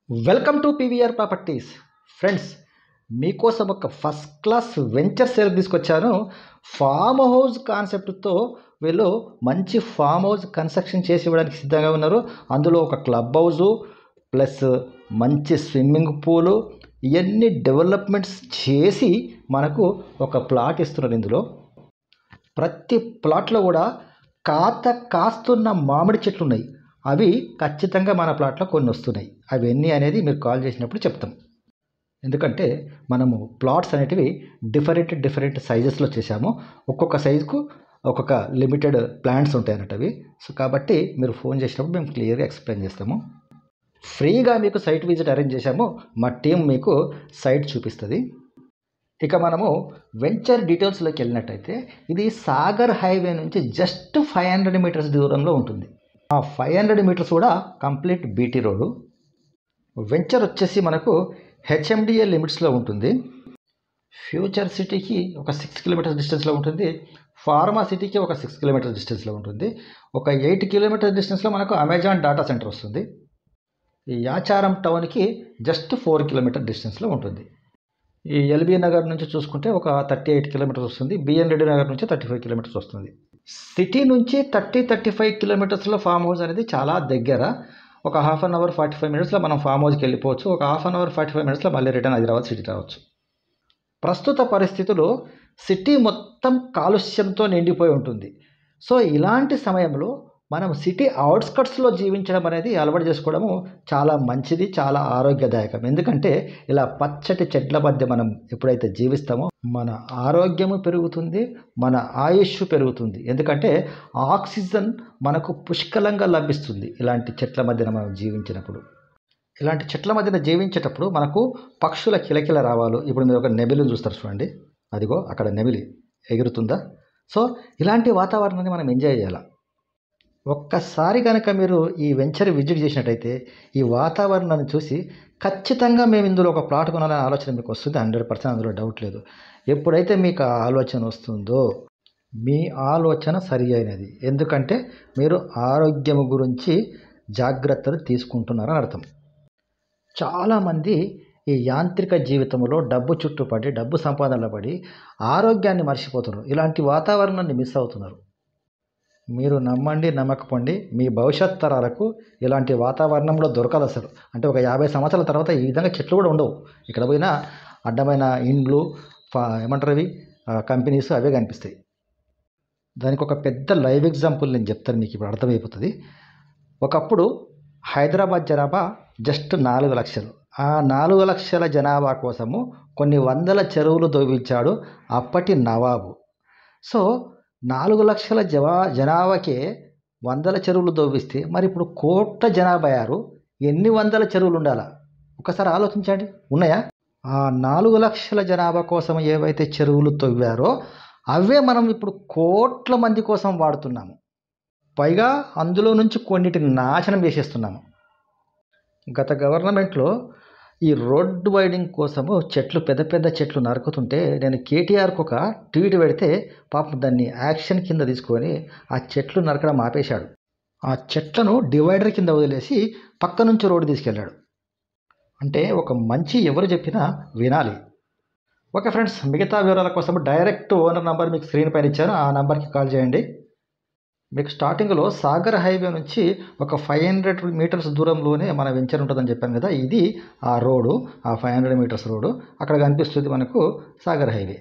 Welcome to PVR properties. Friends, మీకోసం ఒక first class venture sale తీసుకొచ్చాను. ఫామ్ హౌస్ కాన్సెప్ట్తో వీళ్ళు మంచి ఫామ్ హౌస్ కన్స్ట్రక్షన్ చేసి ఇవ్వడానికి సిద్ధంగా ఉన్నారు. అందులో ఒక క్లబ్ హౌజు ప్లస్ మంచి స్విమ్మింగ్ పూలు ఇవన్నీ డెవలప్మెంట్స్ చేసి మనకు ఒక ప్లాట్ ఇస్తున్నారు. ఇందులో ప్రతి ప్లాట్లో కూడా కాస్తున్న మామిడి చెట్లు ఉన్నాయి. అవి ఖచ్చితంగా మన ప్లాట్లో కొన్ని వస్తున్నాయి. అవి ఎన్ని అనేది మీరు కాల్ చేసినప్పుడు చెప్తాం. ఎందుకంటే మనము ప్లాట్స్ అనేటివి డిఫరెంట్ సైజెస్లో చేశాము. ఒక్కొక్క సైజుకు ఒక్కొక్క లిమిటెడ్ ప్లాంట్స్ ఉంటాయి అన్నట్టు అవి. సో కాబట్టి మీరు ఫోన్ చేసినప్పుడు మేము క్లియర్గా ఎక్స్ప్లెయిన్ చేస్తాము. ఫ్రీగా మీకు సైట్ విజిట్ అరేంజ్ చేశాము. మా టీం మీకు సైట్ చూపిస్తుంది. ఇక మనము వెంచర్ డీటెయిల్స్లోకి వెళ్ళినట్టయితే ఇది సాగర్ హైవే నుంచి జస్ట్ 500 మీటర్స్ దూరంలో ఉంటుంది. ఆ 500 మీటర్స్ కూడా కంప్లీట్ బీటీ రోడ్డు. వెంచర్ వచ్చేసి మనకు హెచ్ఎండిఏ లిమిట్స్లో ఉంటుంది. ఫ్యూచర్ సిటీకి ఒక 6 కిలోమీటర్స్ డిస్టెన్స్లో ఉంటుంది. ఫార్మా సిటీకి ఒక 6 కిలోమీటర్స్ డిస్టెన్స్లో ఉంటుంది. ఒక 8 కిలోమీటర్స్ డిస్టెన్స్లో మనకు అమెజాన్ డాటా సెంటర్ వస్తుంది. ఈ యాచారం టౌన్కి జస్ట్ 4 కిలోమీటర్ డిస్టెన్స్లో ఉంటుంది. ఈ ఎల్బీ నగర్ నుంచి చూసుకుంటే ఒక 38 కిలోమీటర్స్ వస్తుంది. బిఎన్ రెడ్డి నగర్ నుంచి 35 కిలోమీటర్స్ వస్తుంది. సిటీ నుంచి 35 కిలోమీటర్స్లో ఫామ్ హౌస్ అనేది చాలా దగ్గర. ఒక హాఫ్ అన్ అవర్ 45 మినిట్స్లో మనం ఫామ్ హౌస్కి వెళ్ళిపోవచ్చు. ఒక హాఫ్ అన్ అవర్ 45 మినిట్స్లో మళ్ళీ రిటర్న్ హైదరాబాద్ సిటీ రావచ్చు. ప్రస్తుత పరిస్థితుల్లో సిటీ మొత్తం కాలుష్యంతో నిండిపోయి ఉంటుంది. సో ఇలాంటి సమయంలో మనం సిటీ అవుట్స్కట్స్లో జీవించడం అనేది అలవాటు చేసుకోవడము చాలా మంచిది, చాలా ఆరోగ్యదాయకం. ఎందుకంటే ఇలా పచ్చటి చెట్ల మధ్య మనం ఎప్పుడైతే జీవిస్తామో మన ఆరోగ్యము పెరుగుతుంది, మన ఆయుష్ పెరుగుతుంది. ఎందుకంటే ఆక్సిజన్ మనకు పుష్కలంగా లభిస్తుంది ఇలాంటి చెట్ల మధ్యన మనం జీవించినప్పుడు. ఇలాంటి చెట్ల మధ్యన జీవించేటప్పుడు మనకు పక్షుల కిలకిల రావాలు. ఇప్పుడు మీరు ఒక నెమిలిని చూస్తారు చూడండి, అదిగో అక్కడ నెమిలి ఎగురుతుందా. సో ఇలాంటి వాతావరణాన్ని మనం ఎంజాయ్ చేయాలి. ఒక్కసారి కనుక మీరు ఈ వెంచర్ విజిట్ చేసినట్టయితే ఈ వాతావరణాన్ని చూసి ఖచ్చితంగా మేము ఇందులో ఒక ప్లాట్ కొనాలనే ఆలోచన మీకు వస్తుంది. 100% అందులో డౌట్ లేదు. ఎప్పుడైతే మీకు ఆ ఆలోచన వస్తుందో మీ ఆలోచన సరి అయినది. ఎందుకంటే మీరు ఆరోగ్యం గురించి జాగ్రత్తలు తీసుకుంటున్నారని అర్థం. చాలామంది ఈ యాంత్రిక జీవితంలో డబ్బు చుట్టుపడి డబ్బు సంపాదనలో పడి ఆరోగ్యాన్ని మర్చిపోతున్నారు. ఇలాంటి వాతావరణాన్ని మిస్ అవుతున్నారు. మీరు నమ్మండి నమ్మకపోండి, మీ భవిష్యత్ తరాలకు ఇలాంటి వాతావరణంలో దొరకదు అసలు. అంటే ఒక 50 సంవత్సరాల తర్వాత ఈ విధంగా చెట్లు కూడా ఉండవు. ఇక్కడ పోయినా అడ్డమైన ఇండ్లు ఏమంటారు అవి కంపెనీస్ అవే కనిపిస్తాయి. దానికి ఒక పెద్ద లైవ్ ఎగ్జాంపుల్ నేను చెప్తాను, మీకు ఇప్పుడు అర్థమైపోతుంది. ఒకప్పుడు హైదరాబాద్ జనాభా జస్ట్ 4 లక్షలు. ఆ 4 లక్షల జనాభా కోసము కొన్ని వందల చెరువులు దోవించాడు అప్పటి నవాబు. సో 4 లక్షల జనాభాకే వందల చెరువులు దోవిస్తే మరి ఇప్పుడు కోట్ల జనాభా అయ్యారు. ఎన్ని వందల చెరువులు ఉండాలా ఒకసారి ఆలోచించండి. ఉన్నాయా? ఆ 4 లక్షల జనాభా కోసం ఏవైతే చెరువులు తవ్వారో అవే మనం ఇప్పుడు కోట్ల మంది కోసం వాడుతున్నాము. పైగా అందులో నుంచి కొన్నిటిని నాశనం చేసేస్తున్నాము. గత గవర్నమెంట్లో ఈ రోడ్ వైడింగ్ కోసము చెట్లు పెద్ద చెట్లు నరుకుతుంటే నేను కేటీఆర్కి ఒక ట్వీట్ పెడితే పాపం దాన్ని యాక్షన్ కింద తీసుకొని ఆ చెట్లు నరకడం ఆపేశాడు. ఆ చెట్లను డివైడర్ కింద వదిలేసి పక్క నుంచి రోడ్డు తీసుకెళ్ళాడు. అంటే ఒక మంచి ఎవరు చెప్పినా వినాలి. ఓకే ఫ్రెండ్స్, మిగతా వివరాల కోసం డైరెక్ట్ ఓనర్ నంబర్ మీకు స్క్రీన్ పైన ఇచ్చాను. ఆ నంబర్కి కాల్ చేయండి. మీకు స్టార్టింగ్లో సాగర్ హైవే నుంచి ఒక 500 మీటర్స్ దూరంలోనే మన వెంచర్ ఉంటుందని చెప్పాను కదా. ఇది ఆ రోడ్డు, ఆ 500 మీటర్స్ రోడ్డు. అక్కడ కనిపిస్తుంది మనకు సాగర్ హైవే.